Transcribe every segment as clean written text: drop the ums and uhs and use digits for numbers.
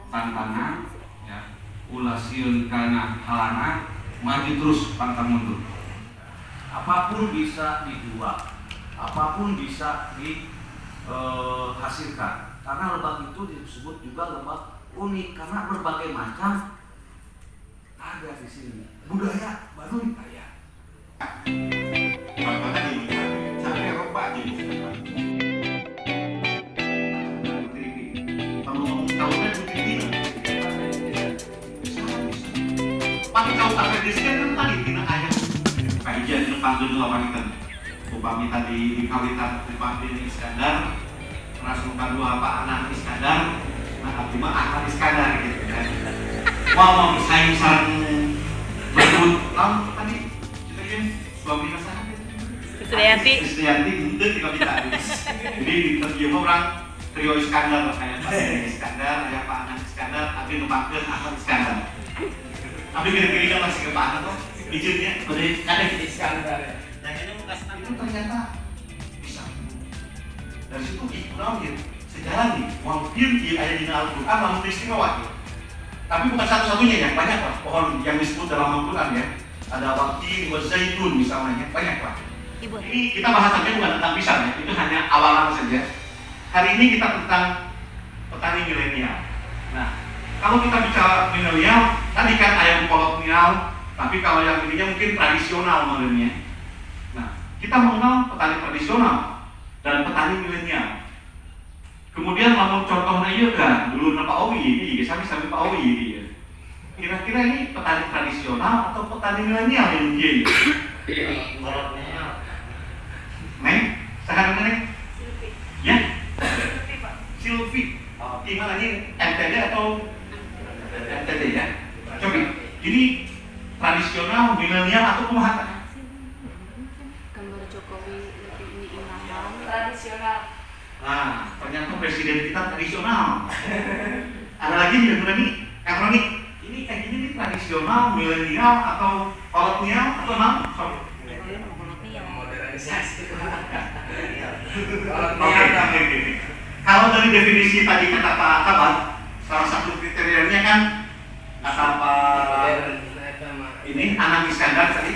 tantangan, ya, ulah sieun kana halana, maju terus pantang mundur. Apapun bisa dijual, apapun bisa dihasilkan. Karena lebak itu disebut juga lebak unik karena berbagai macam ada di sini. Budaya Baduy kaya. Contohnya di sampai Eropa aja di tahunnya Filipina. Pakai tahu pakai di sini kan tadi tina ayam. Kayak jadi panggil dulu apa kita. Upami tadi di kawitan di Iskandar, rasukan dua apa anak Iskandar, nah abdi mah anak Iskandar gitu kan. Mau bersaing sareng berebut lawan tadi kita kan suami nasahan. Kristianti itu tiga kita. Jadi di interview orang trio Iskandar kayak Pak Iskandar, ada Pak Anan Iskandar, tapi numpangkeun Ahmad Iskandar. Tapi kira-kira kan masih ke Pak Anan kok izinnya beri ada Iskandar. Dan ini itu ternyata bisa. Dari situ dikurang ya sejarah nih, walaupun dia ada di Al-Quran lalu istimewa. Tapi bukan satu-satunya ya, banyak lah pohon yang disebut dalam Al-Quran ya. Ada wakti, zaitun misalnya, banyak lah. Ini kita bahasannya bukan tentang pisang ya, itu hanya awalan saja. Hari ini kita tentang petani milenial. Nah, kalau kita bicara milenial, tadi kan ayam kolonial, tapi kalau yang ininya mungkin tradisional modelnya. Nah, kita mengenal petani tradisional dan petani milenial. Kemudian lamun contohnya iya kan, dulu Pak Owi ini, sampai Pak Owi ini. Kira-kira ini petani tradisional atau petani milenial yang dia ini? Neng, sekarang Neng? Ya? Silvi. Gimana ini? MTD atau MTD ya? Coba. Jadi tradisional, milenial atau kumaha? Gambar Jokowi lebih ini imaman tradisional. Nah, ternyata presiden kita tradisional. Ada lagi yang berani? Yang berani? Ini kayak gini nih tradisional, milenial atau kolonial atau apa? Modernisasi. Kalau dari definisi tadi kata Pak Kabar, salah satu kriterianya kan kata Pak ini anak Iskandar tadi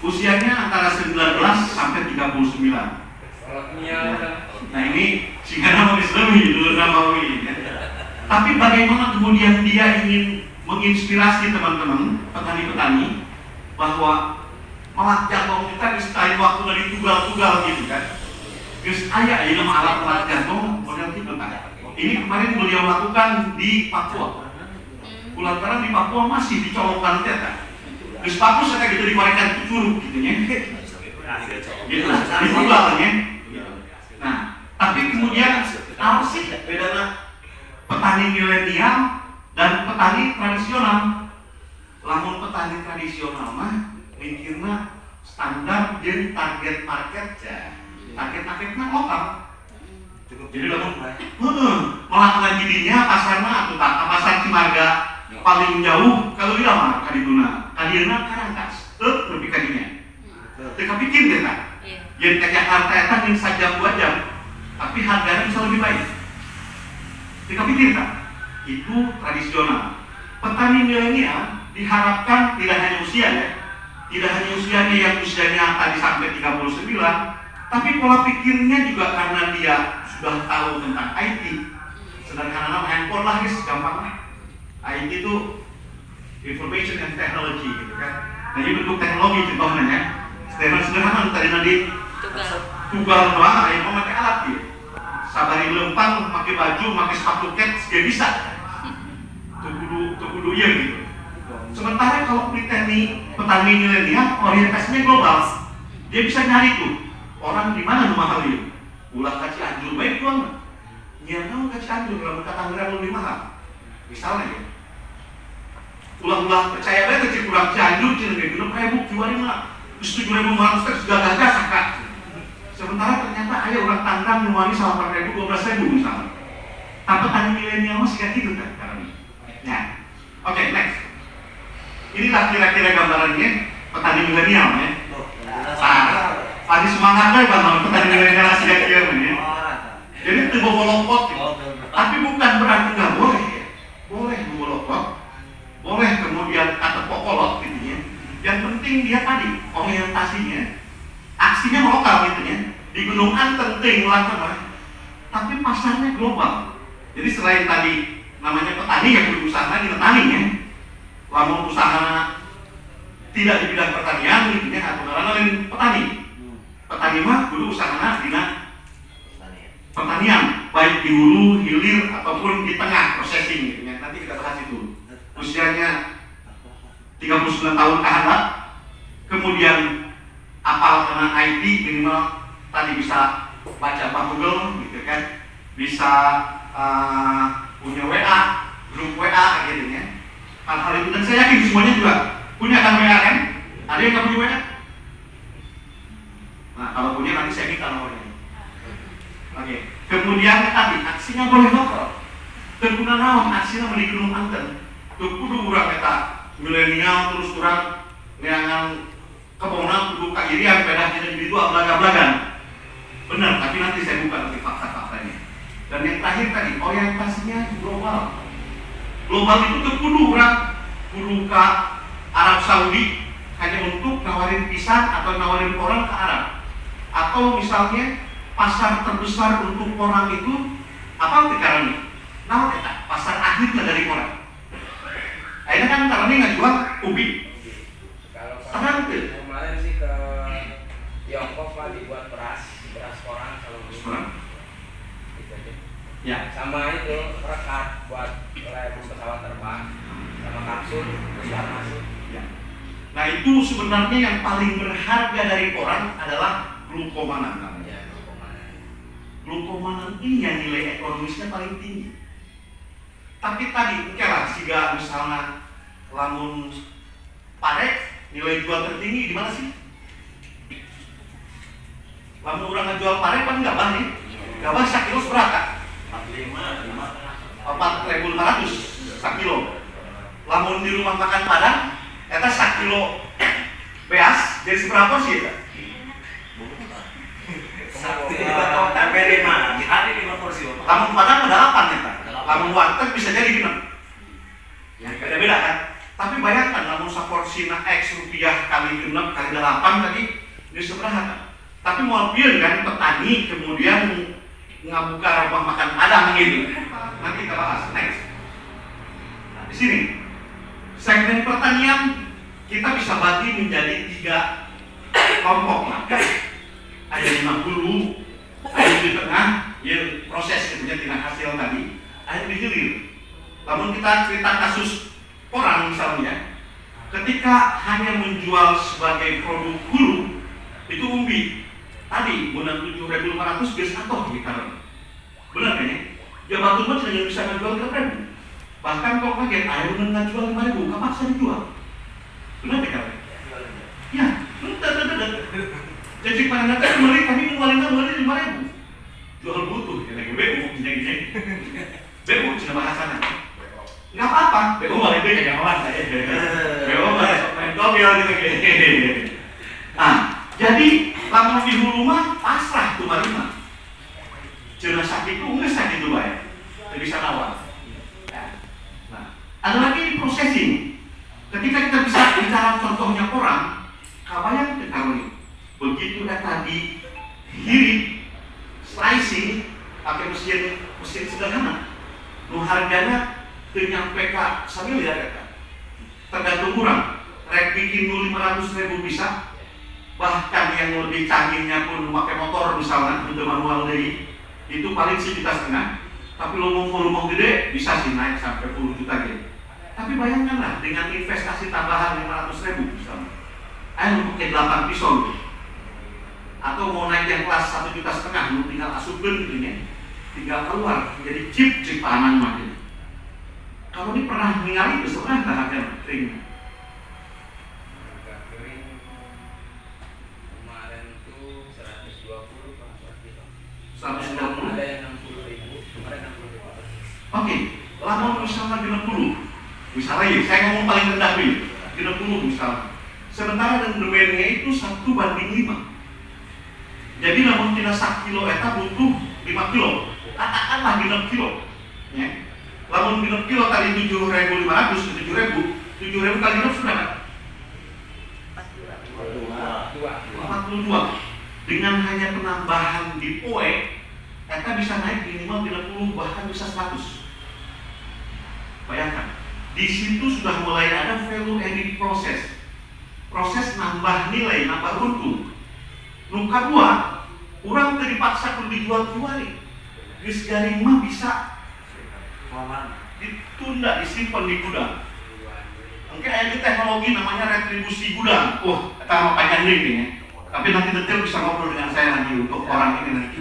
usianya antara 19 sampai 39. Nah ini sehingga nama Islami dulu Nabawi. Tapi bagaimana kemudian dia ingin menginspirasi teman-teman petani-petani bahwa malah jantung kita distain waktu dari tugal-tugal gitu kan. Terus ayah ini nama alat-alat jantung model gitu kan. Ini kemarin beliau lakukan di Papua. Pulang di Papua masih dicolokkan teta. Terus Papua saya gitu dikorekan curug gitu ya. Gitu lah, ditugalnya. Nah, tapi kemudian apa sih bedanya petani milenial dan petani tradisional? Lamun petani tradisional mah mikirna standar dan target market ya. Target-targetnya lokal. Jadi lamun melakukan jadinya pasarna atau pasar Cimarga paling jauh kalau dia mah kadituna. Kadieuna Karangkas. Lebih kadinya. Teu kapikeun teh tah. Yen ka Jakarta eta yang sajam 2 jam. Tapi harganya bisa lebih baik. Teu kapikeun tah. Itu tradisional. Petani milenial diharapkan tidak hanya usia ya. Tidak hanya usianya yang usianya tadi sampai 39, tapi pola pikirnya juga karena dia sudah tahu tentang IT. Sederhana handphone lah guys, gampang lah. IT itu information and technology gitu kan. Nah ini bentuk teknologi contohnya ya. Sederhana tadi nanti tugal doang, ayo mau pakai alat gitu. Sabari lempang, pakai baju, pakai sepatu cat, dia bisa. Tuh iya gitu. Sementara kalau petani milenial orientasinya global, dia bisa nyari tuh orang di mana rumah mahal dia. Ulah ka Cianjur baik doang. Nya naon ka Cianjur lamun ka Tangerang lebih mahal. Misalnya ya. Ulah percaya bae ke kurang Cianjur cenah ge genep kayak bukti wari mah. Geus 7.000 teh sudah gagah sakat. Sementara ternyata ada orang Tangerang nuwani 8.000 12.000 misalnya. Tapi petani milenial masih kayak gitu kan sekarang. Nah. Oke, next. Inilah kira-kira gambarannya petani milenial ya. Padi semangatnya bang petani milenial asli kayak ya. Jadi itu bobo lopot, tapi bukan berarti nggak boleh. Boleh orientasinya, aksinya lokal gitu ya, di Gunung Anteng melakukan, tapi pasarnya global. Jadi selain tadi namanya petani yang berusaha di petani ya, lamun usaha tidak di bidang pertanian gitu ya, atau karena lain petani mah dulu usaha di pertanian, baik di hulu, hilir ataupun di tengah processing gitu ya. Nanti kita bahas itu. Usianya 39 tahun ke atas, kemudian apal kena IT minimal tadi bisa baca Google gitu kan, bisa punya WA, grup WA gitu ya. Hal-hal itu, dan saya yakin semuanya juga punya kan WA kan? Ada yang nggak punya WA? Nah kalau punya nanti saya minta nomornya. Oke. Kemudian tadi aksinya boleh lokal. Terguna naon aksinya di Gunung Anteng. Tuh kudu urang eta milenial terus urang neangan kebona kudu ka irian pedah individual belaga-belagan. Benar, tapi nanti saya buka nanti fakta-faktanya. Dan yang terakhir tadi orientasinya global. Global itu tuh kudu urang kudu ka Arab Saudi hanya untuk nawarin pisang atau nawarin orang ke Arab. Atau misalnya pasar terbesar untuk orang itu apa sekarang? Nah, pasar akhirnya dari orang. Akhirnya kan karena nggak jual ubi. Kalau kemarin sih ke Tiongkok lah dibuat beras koran kalau gitu. Gitu aja. Ya. Sama itu rekat buat lem pesawat terbang, sama kapsul terus farmasi. Ya. Nah itu sebenarnya yang paling berharga dari orang adalah glukomanan namanya. Glukomanan ini yang nilai ekonomisnya paling tinggi. Tapi tadi oke lah, jika misalnya lamun pare nilai jual tertinggi di mana sih? Lamun orang ngejual pare kan nggak banyak, nggak banyak sekilo seberapa? 4.500 sekilo. Lamun di rumah makan Padang, eta sekilo beas jadi seberapa sih ya? Lamun Padang ada 8 ya, lamun warteg bisa jadi gini. Ya beda-beda kan. Tapi bayangkan lamun saporsina X rupiah kali 6 kali 8 tadi ini seberapa? Tapi mobil kan petani kemudian ngabuka rumah makan Padang gitu. Nanti kita bahas next. Nah, di sini segmen pertanian kita bisa bagi menjadi 3 kelompok lah. Ada 50, ada di tengah, ya proses kemudian tidak hasil tadi, ada di hilir. Namun kita cerita kasus orang misalnya, ketika hanya menjual sebagai produk hulu itu umbi. Tadi bulan 7.500 biasa atau kita benar kan ya? Jabat Tuban hanya bisa menjual ke ribu. Bahkan kok kaget air dengan jual 5.000, kapan saya dijual? Benar kan? Ya, jadi pada nanti kembali kami mengeluarkan 5.000 jual butuh, kayak BU, gini-gini. BU sudah bahasanya. Nggak apa-apa, BU balik deh kayak orang saya. BU main kopi gitu. Nah, jadi lamun di rumah pasrah tuh marina. Jangan sakit itu nggak sakit tuh baik, bisa nawar. Nah, ada lagi di processing. Ketika kita bisa bicara contohnya orang, kabayang ke kami. Begitu tadi hirit, slicing, pakai mesin sederhana. Nu harganya nyampe ke 1 miliar ya. Tergantung kurang. Rek bikin 500.000 bisa. Bahkan yang lebih canggihnya pun pakai motor misalnya, untuk manual dari itu paling 1,5 juta. Tapi volume gede bisa sih naik sampai 10 juta gitu. Tapi bayangkanlah dengan investasi tambahan 500.000 misalnya. Ayo pakai 8 pisau gitu. Atau mau naik yang kelas 1,5 juta, lu tinggal asupkan gitu ya, tinggal keluar menjadi chip panan makin. Kalau ini pernah ningali itu sebenarnya nggak ada kering. Harga kering kemarin tuh 120 per 120. Ada yang 60.000, kemarin 60.000. Oke, lamun misalnya 60, misalnya ya, saya ngomong paling rendah dulu, 60 misalnya. Sementara dengan domainnya itu 1:5. Jadi namun tidak 1 kilo eta butuh 5 kilo. Katakanlah 6 kilo. Ya. Namun 6 kilo kali 7.500 ke 7.000 kali 6 sudah kan? 42. 42. Dengan hanya penambahan di POE, kita bisa naik minimal 30 bahkan bisa 100. Bayangkan, di situ sudah mulai ada value added proses nambah nilai, nambah untung. Nu kedua, orang tadi dipaksa kudu dijual-juali. Geus garing mah bisa ditunda, disimpan di gudang. Mungkin ada teknologi namanya retribusi gudang. Kita mau panjang nih ya. Tapi nanti detail bisa ngobrol dengan saya nanti untuk orang ini nanti.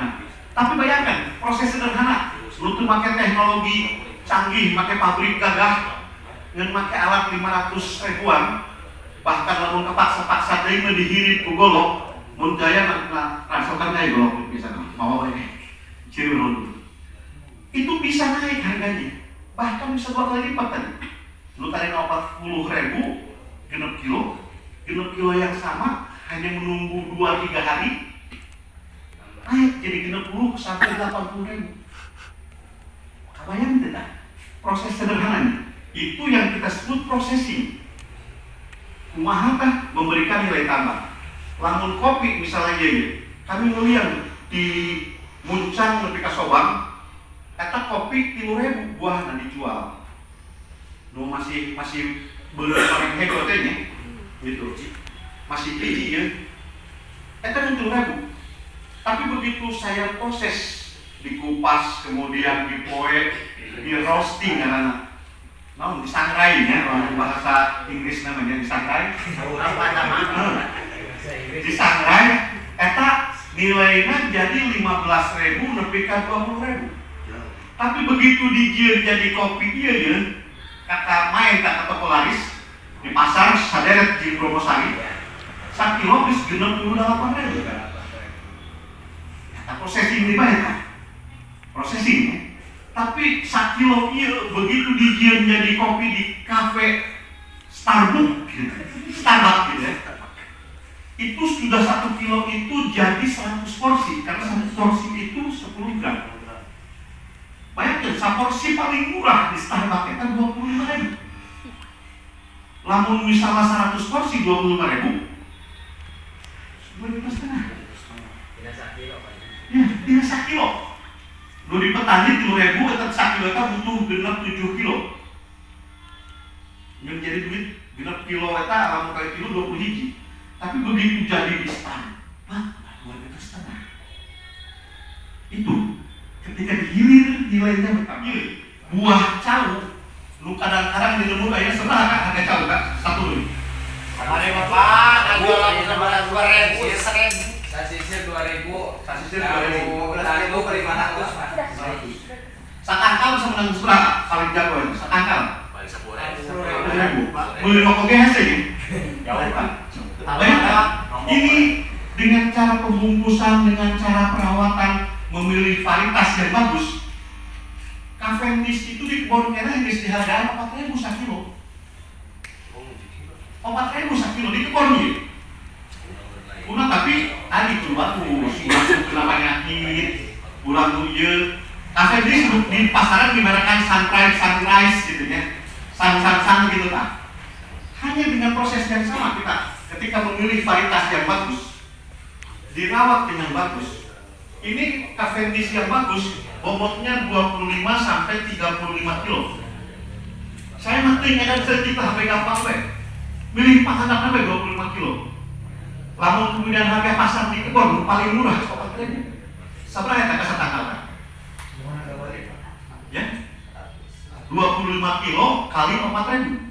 Nah, tapi bayangkan proses sederhana. Lu tuh pakai teknologi canggih, pakai pabrik gagah, dengan pakai alat 500 ribuan, bahkan lamun kepaksa-paksa deui mah dihirit ku golok, mun jaya rasokan deui golok bisa mau ini. Ciri dulu. Itu bisa naik harganya. Bahkan bisa 2 kali lipat tadi. Lu tadi 40.000 genep kilo yang sama hanya menunggu 2-3 hari naik jadi 60 sampai 80.000. Kebayang tidak? Proses sederhana itu yang kita sebut processing. Kumaha tah memberikan nilai tambah. Lamun kopi misalnya kami melihat di Muncang lebih ke Sobang, eta kopi 3.000 buahna dijual. Nu masih paling heboh teh gitu. Masih biji ya. Eta 3.000. Tapi begitu saya proses dikupas, kemudian dipoe, di roasting karena disangrai ya, kalau bahasa Inggris namanya disangrai. Disangrai, eta nilainya jadi 15.000 nepi ka 20.000. Tapi begitu dijieun jadi kopi dia ya, kakak main kakak toko laris di pasar saderet di Promosari, 1 kilo bis 68.000. Kata processing ini banyak kan? Processing ya. Tapi 1 kilo iya begitu dijieun jadi kopi di kafe Starbucks gitu ya. Itu sudah 1 kilo itu jadi 100 porsi karena 1 porsi itu 10 gram. Bayangkan, saporsi paling murah di Starbucks kan 25.000. Lamun misalnya 100 porsi 25.000, 2,5. Tidak 1 kilo Pak. Ya, tidak 1 kilo. Lu di petani 3.000, tetap 1 kilo itu butuh genep 7 kilo. Yang jadi duit genep kilo itu lamun kali kilo 20 hiji. Tapi begitu jadi di Starbucks, 2,5. Itu ketika dihilir nilainya bertambah. Buah cawu, lu kadang-kadang di lembur ayah seberapa kan harga cawu kan? 1 dulu. Kemarin Bapak, jualan sebelah 2.000, 1.000. Saya sisir 2.000, lalu 500 Pak. Sakangkal bisa menang seberapa? Paling jago itu, sakangkal. Paling 10.000. Beli rokok GHC ya? Jauh Pak. Bayangkan, ini dengan cara pembungkusan, dengan cara perawatan, memilih varietas yang bagus. Cavendish itu di kebun merah yang dihargai 4.000 1 kilo. 4.000 1 kilo di kebunnya. Udah tapi tadi tuh bagus, udah kena penyakit, udah tuh Cavendish di pasaran dimerahkan sunrise gitu ya, sun gitu kan. Hanya dengan proses yang sama kita ketika memilih varietas yang bagus, dirawat dengan bagus. Ini Cavendish yang bagus, bobotnya 25 sampai 35 kilo. Saya penting ada kita HP gampang we. Milih pasangan sampai 25 kilo. Lamun kemudian harga pasar di kebun paling murah 4.000. Sabar ya kakak tanggal kan? Ya? 25 kilo kali 4.000.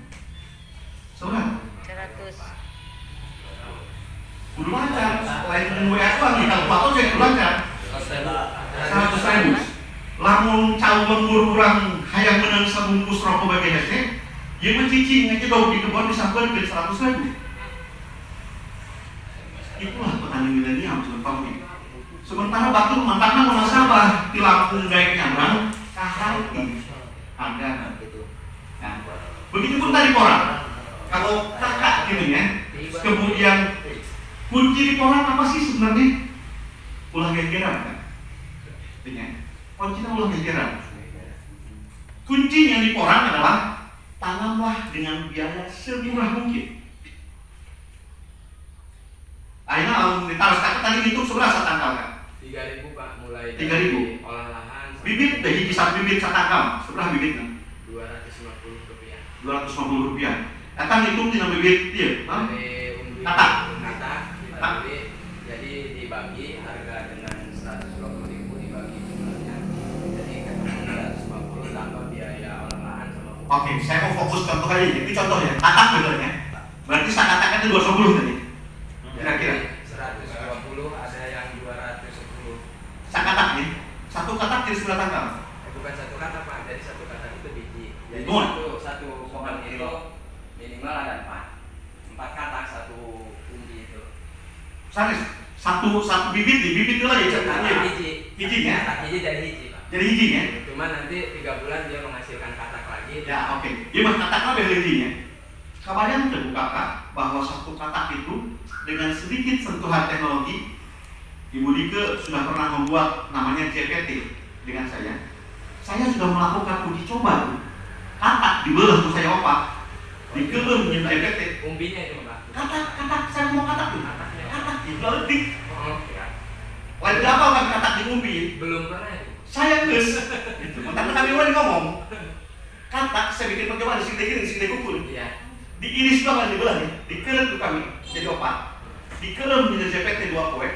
Sabar. 100. Kudu lancar. Lain WA doang di kalkulator saya kudu lancar. 100.000. Lamun cawu lembur kurang hayang menang sabungkus rokok bagi hasil, dia mencicing aja bau di kebun disambar ke 100.000. Itulah petani milenial contohnya. Sementara batu mantakna munasabah di Lampung daek nyabrang kahalti harga gitu. Nah, begitupun tadi porang. Kalau kakak gini ya, kemudian kunci di porang apa sih sebenarnya? Ulah gegeran kan? Kuncinya ulah gegeran. Kuncinya di porang adalah tanamlah dengan biaya semurah mungkin. Akhirnya lamun ditaruh kakak tadi hitung seberapa tangkal kan? 3.000 Pak, mulai 3.000. dari olah lahan sampai Bibit deh hiji satu bibit satangkal, seberapa bibitnya? Rp250. Rp250. Datang hitung tina bibit dia, Dari umbi Katak. kita beli, jadi dibagi harga dengan 120.000 dibagi jumlahnya. Jadi ketemu 150 tambah biaya olah lahan sama pupuk. Oke, saya mau fokus contoh aja. Ini contoh ya, katak bener ya. Berarti sakatakan itu 210 tadi. Kira-kira 120, ada yang 210. sakatak nih. Satu katak jadi seberapa tangkal? Bukan satu katak Pak, jadi satu katak itu biji. Jadi Oh. satu pohon itu minimal ada 4 katak satu umbi itu. Saris, satu bibit nih, bibit itu lagi Katak contohnya. hiji. Hijinya? Katak hiji dari hiji Pak. Jadi hijinya. Cuma nanti 3 bulan dia menghasilkan katak lagi. Ya oke. Dia mah kataknya dari hijinya. Kabarnya bukan kakak bahwa satu katak itu dengan sedikit sentuhan teknologi, Ibu Dike sudah pernah membuat namanya JPT dengan saya. Saya sudah melakukan uji coba tuh. Katak dibelah tuh saya opak. Dikelem dengan JPT. Umbinya itu Pak. Katak, saya mau katak tuh. Katak dibelah dik. Oh, ya. Lagi apa kan katak di umbi? Belum pernah itu. Saya geus. Gitu. Makanya kami mulai ngomong. Katak saya bikin bagaimana di sini kukur. Iya. Diiris banget dibelah nih, dikelem tuh kami jadi opat. Dikelem di JPT 2 poe.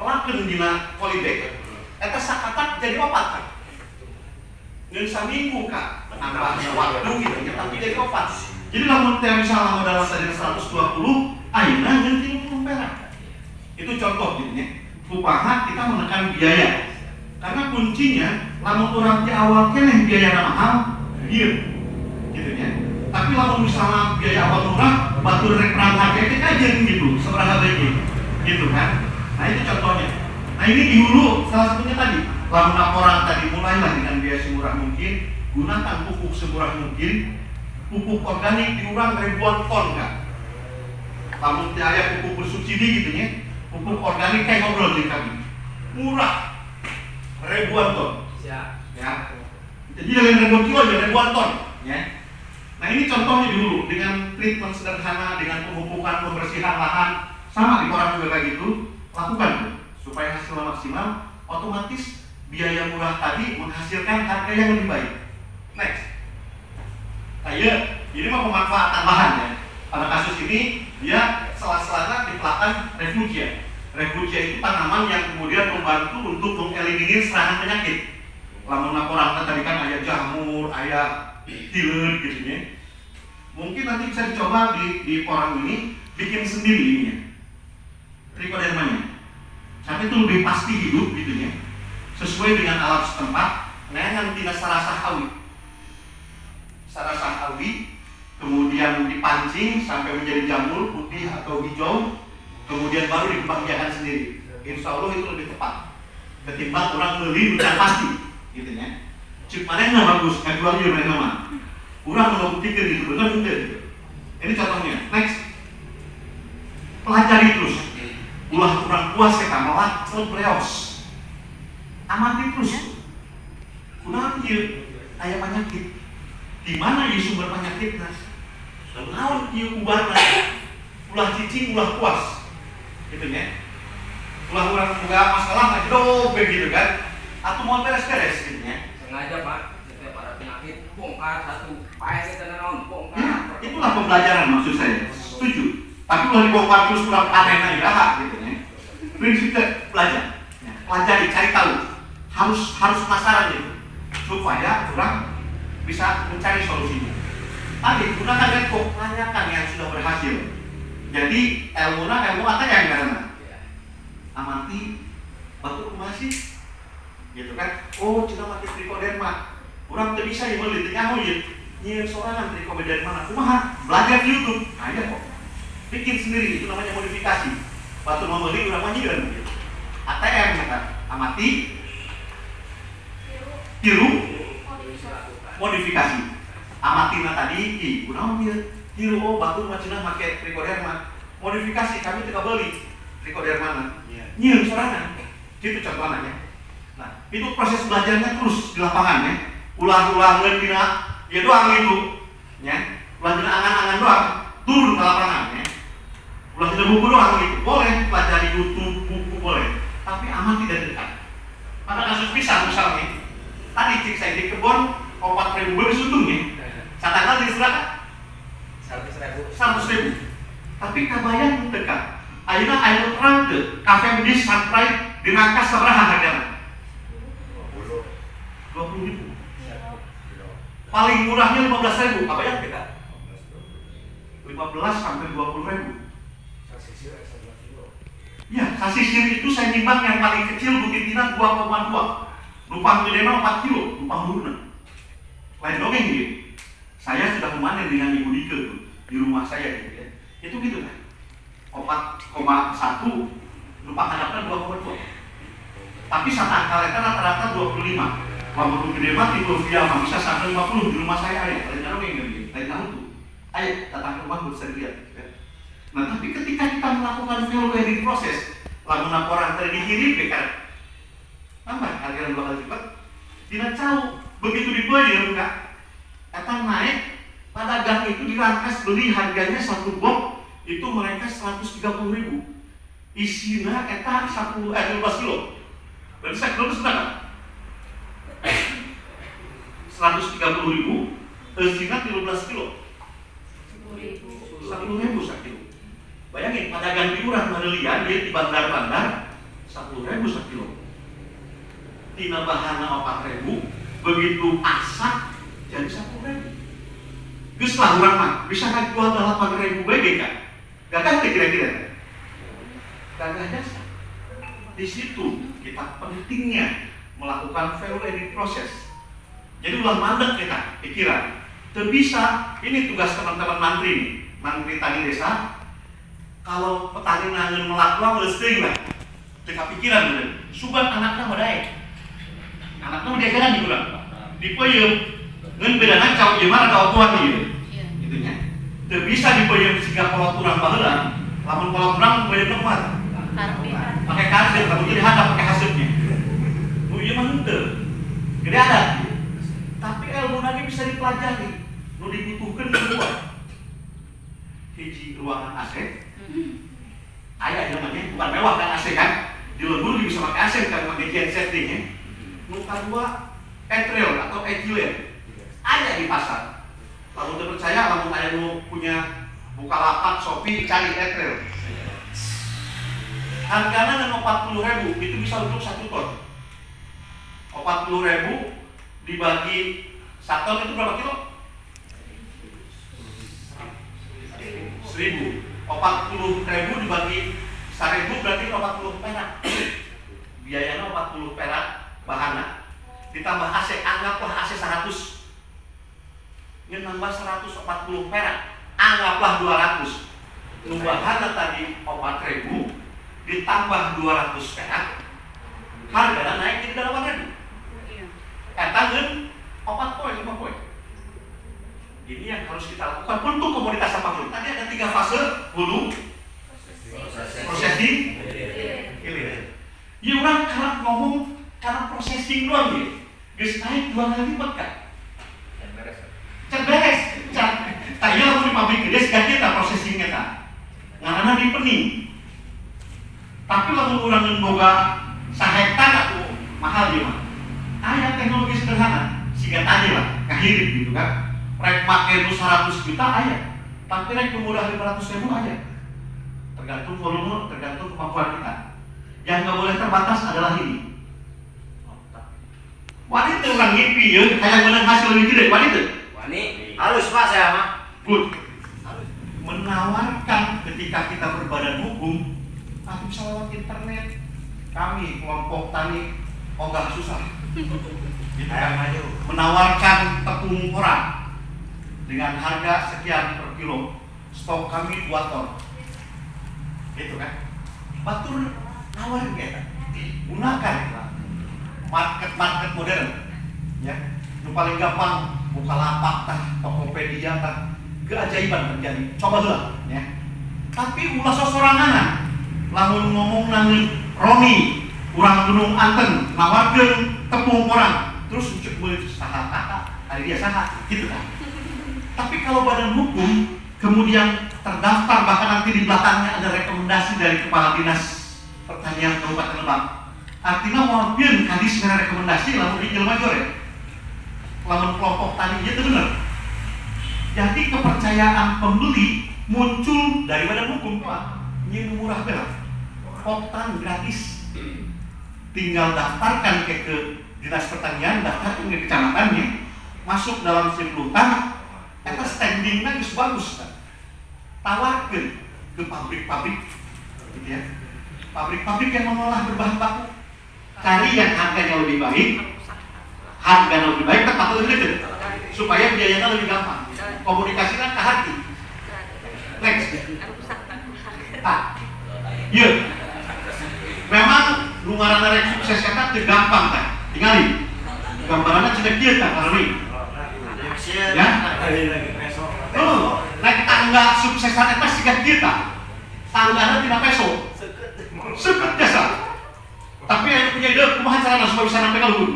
Lakeun dina polybag. Eta sakatak jadi opat kan. Ngeun saminggu Kak, nambahnya waktu gitu nya tapi jadi opat. Jadi lamun teh misalnya modal tadi 120, ayeuna ngeun 30 perak. Itu contoh gitu nya. Kupaha kita menekan biaya. Karena kuncinya lamun urang di awal keneh biayana mahal, ieu. Gitu nya. Tapi lamun misalnya biaya awal murah, batur rek perang harga itu kajian gitu, seberapa baiknya, gitu kan? Nah itu contohnya. Nah ini di hulu salah satunya tadi, lamun laporan tadi mulailah dengan biaya semurah mungkin, gunakan pupuk semurah mungkin, pupuk organik diurang ribuan ton kan? Lamun tiada pupuk bersubsidi gitu ya, pupuk organik kayak ngobrol di kami, murah, ribuan ton, Siap. ya. Jadi dengan ribuan kilo jadi ribuan ton, ya. Nah ini contohnya dulu dengan treatment sederhana, dengan pemupukan, pembersihan lahan, sama di koran juga kayak gitu, lakukan tuh, supaya hasilnya maksimal, otomatis biaya murah tadi menghasilkan harga yang lebih baik. Next, nah ya, ini mah pemanfaatan lahan ya. Pada kasus ini dia sela-selanya dipelakkan refugia. Refugia itu tanaman yang kemudian membantu untuk mengeliminir serangan penyakit. Lamun laporan tadi kan ada jamur, ada tiler gitu ya. Mungkin nanti bisa dicoba di porang ini bikin sendiri ininya. Trichodermanya. Sampai itu lebih pasti hidup gitu ya. Sesuai dengan alat setempat, nengan tina sarasah awi. Sarasah awi kemudian dipancing sampai menjadi jamur putih atau hijau, kemudian baru dikembangbiakan sendiri. Insya Allah itu lebih tepat ketimbang orang beli udah pasti gitu ya. Cik manehna bagus, kedua ieu manehna mah. Urang membuktikan itu benar enggak gitu. Ini contohnya. Next. Pelajari terus. Ulah kurang puas ya kamelah celebreos. Amati terus. Kunaon ieu aya penyakit. Di mana ieu sumber penyakitna? Naon ieu ubarna? Ulah cicing, ulah puas. Gitu ya. Ulah urang boga masalah ngajedog begitu kan. Atau mau beres-beres gitu ya. Sengaja Pak, setiap ada penyakit bongkar satu, payah kita naon bongkar. Ya, itulah pembelajaran maksud saya. Setuju. Tapi kalau dibongkar terus kurang aneh iraha gitu ya. Prinsipnya belajar. Ya, pelajari, cari tahu. Harus penasaran gitu. Supaya orang bisa mencari solusinya. Tadi gunakan network, tanyakan yang sudah berhasil. Jadi ilmu apa yang karena amati batu masih gitu kan. Oh, cina mati trichoderma. Orang teu bisa ieu meuli teh nyaho ieu. Nyieun sorangan trichoderma kumaha? Belajar di YouTube. Aja kok. Bikin sendiri itu namanya modifikasi. Batu meuli urang mah nyieun gitu. ATM kan. Amati tiru modifikasi. Amatina tadi kunaon ieu? Tiru oh batu mah cenah make trichoderma. Modifikasi kami teu beli trichoderma. Nyieun sorangan. Gitu contohnya. Nah, itu proses belajarnya terus di lapangan ya. Ulang-ulangan dina ya doang itu. Ya. Ulang dina angan-angan doang, turun ke lapangan ya. ulah tidak buku doang gitu, boleh pelajari YouTube, buku boleh, tapi aman tidak dekat. Pada kasus pisang misalnya, tadi cek saya di kebun 4.000 sutung ya, catatan di seraka 100.000, tapi kabayang dekat. Akhirnya air terang ke kafe di Sunrise di Nangkas seberapa harganya? 20.000. Paling murahnya 15.000, kabayang dekat. 15 sampai 20.000. Ya, kasih siri itu saya nimbang yang paling kecil Bukit Tina 2,2, Lupang Gede 4 kilo, Lupang Buruna. Lain dongeng gitu. Saya sudah memanen dengan Ibu Dike tuh di rumah saya gitu ya. Itu gitu kan. 4,1, Lupang hadapnya 2,2. Tapi sama angka rata-rata 25. Kalau Bukit Gede mah tipe via bisa sampai 50 di rumah saya ya. Lain dongeng gitu. Lain tahu tuh. Ayo datang ke rumah buat saya lihat. Nah, tapi ketika kita melakukan value added proses, lalu laporan tadi dikirim bekar, tambah harga bakal cepat. Tidak tahu begitu dibayar kak, kata naik, pedagang itu dirangkas beli harganya 1 box itu mereka 130.000, isinya eta 12 kilo, berarti 1 kilo sudah kan? 130.000, isinya 13 kilo, 10.000 sekilo. Bayangin, pedagang liburan Madelia dia di bandar-bandar 10.000 sekilo. Tina bahana 4.000, begitu asak jadi 10.000. Geus lah urang mah bisa jual 8.000 BG kan? Gagah teh kira-kira. Gagah jasa. Di situ kita pentingnya melakukan value added proses. Jadi ulah mandek kita pikiran. Teu bisa, ini tugas teman-teman mantri tani desa. Kalau petani nangen melakukan lesting lah, teka pikiran bener. Suban anaknya modai, anaknya dia kan juga, dipeyem, ngen beda ngacau, gimana kau tuan dia, gitunya. Tidak bisa dipeyem sehingga kalau kurang baheula, lamun kalau kurang peyem nomor, pakai karpet, lamun jadi hadap pakai hasilnya. Nu ieu mah henteu, gede ada. Tapi ilmu lagi bisa dipelajari, nu dibutuhkan kedua. Hiji ruangan AC. Ayah namanya bukan mewah kan AC kan, di lembur bisa pakai AC kan, pakai genset settingnya. Nuka 2 etril atau etilen ada di pasar. Kalau udah percaya, kalau ayah lu punya Bukalapak, Shopee, cari etril. Harganya dengan 40.000 itu bisa untuk 1 ton. 40.000 dibagi 1 ton itu berapa kilo? 1.000. 40.000 dibagi 1.000 berarti 40 perak. Biayanya 40 perak bahana ditambah AC, anggaplah AC 100. Ini nambah 140 perak, anggaplah 200. Bahana tadi 4.000 ditambah 200 perak, harganya naik jadi 8.000. Eta ngeun 4 poin. Ini yang harus kita lakukan untuk komoditas sampah hulu. Tadi ada 3 fase: hulu, processing, hilir. Ya orang karena ngomong karena processing doang ya, geus naik 2 kali lipat kan? Can beres. Tanya lalu di pabrik gede segan kita processingnya kan? Ngarana di pening. Tapi lalu orang boga sahektar atau mahal dia mah. Aya teknologi sederhana, sehingga tadi lah, ngahirit gitu kan? Rek pakai 100 juta aja, tapi rek murah 500.000 aja. Tergantung volume, tergantung kemampuan kita. Yang nggak boleh terbatas adalah ini. Wanita orang ngipi ya, kayak menang hasil lebih gede. Wanita harus pak saya mah. good. Menawarkan ketika kita berbadan hukum, tapi bisa lewat internet. Kami kelompok tani ogah susah. Gitu kan? Menawarkan tepung orang dengan harga sekian per kilo, stok kami 2 ton, gitu kan? Batur nawarin kita, gunakan market modern, ya. Yang paling gampang Bukalapak tah, Tokopedia tah, keajaiban terjadi. Coba dulu, ya. Tapi ulah sosorangan, lamun ngomong nangin Roni, urang Gunung Anten, nawarkeun tepung orang, terus ucap beli saha, hari dia saha, gitu kan? Tapi kalau badan hukum kemudian terdaftar, bahkan nanti di belakangnya ada rekomendasi dari Kepala Dinas Pertanian Kabupaten Lebak. Artinya walaupun kadis dengan rekomendasi lalu di Jelmajor ya, lalu kelompok tani itu benar. Jadi kepercayaan pembeli muncul daripada hukum Pak, ini murah banget, poktan gratis, tinggal daftarkan ke Dinas Pertanian, daftarkan ke kecamatannya, masuk dalam simultan. Eta standingnya geus bagus kan. Tawarkan ke pabrik-pabrik gitu ya. Pabrik-pabrik yang mengolah berbahan baku. Cari yang harganya lebih baik. Harganya lebih baik tepat lebih dekat. Supaya biayanya lebih gampang. Komunikasinya ke hati. Next. Iya. Memang lungaran rek sukses eta teu gampang kan. Tingali. Gambarannya cenah kieu kan karena ya, naik tangga suksesan itu sikat kita, tangganya tidak peso, seket jasa. Tapi yang punya ide, kumaha carana supaya bisa sampai ke luhur.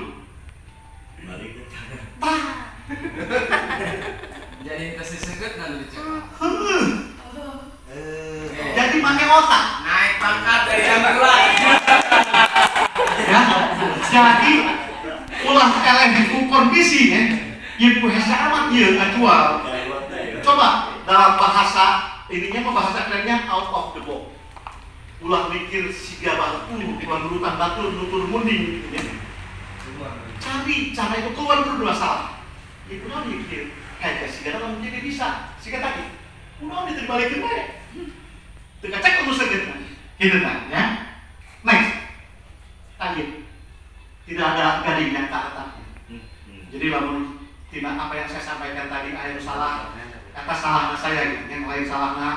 Jadi kasih seket nanti dicek. Jadi pakai otak. Naik pangkat dari jam 2. Ya, jadi ulah elemen kondisi ya. Ibu hesa amat ya actual. Coba dalam bahasa ininya bahasa kerennya out of the box. Ulah mikir siga batu, ulah nurutan batu, nutur munding gitu ya. Cari cara itu keluar dulu masalah. Ibu udah mikir kayak siga dalam jadi bisa. Siga tadi. Udah diterbalikin baik. Teka cek kamu segera. Gitu kan ya. Next. Tadi tidak ada gading yang tak atasnya. Jadi lamun tidak apa yang saya sampaikan tadi ayo salah kata salahnya saya gitu. Yang lain salahnya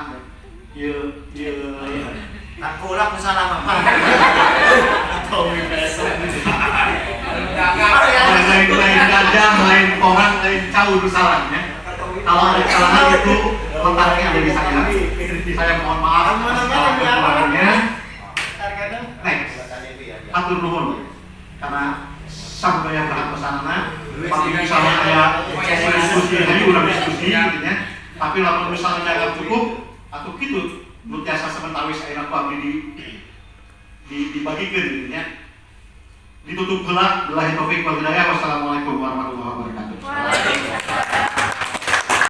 Tak kurang salah apa? lain gajah, lain orang, lain cau salahnya. Kalau ada kesalahan itu letaknya ada di saya. Saya mohon maaf atas kekurangannya. Next, atur nuhun karena sampai yang berhak kesana. Tapi misalnya kayak diskusi tadi udah diskusi gitu ya. Tapi lalu misalnya nggak cukup atau gitu, nu tiasa sebentar wis ayeuna ku abdi dibagikeun gitu ya. Ditutup heula, billahi taufik wal hidayah. Wassalamualaikum warahmatullahi wabarakatuh.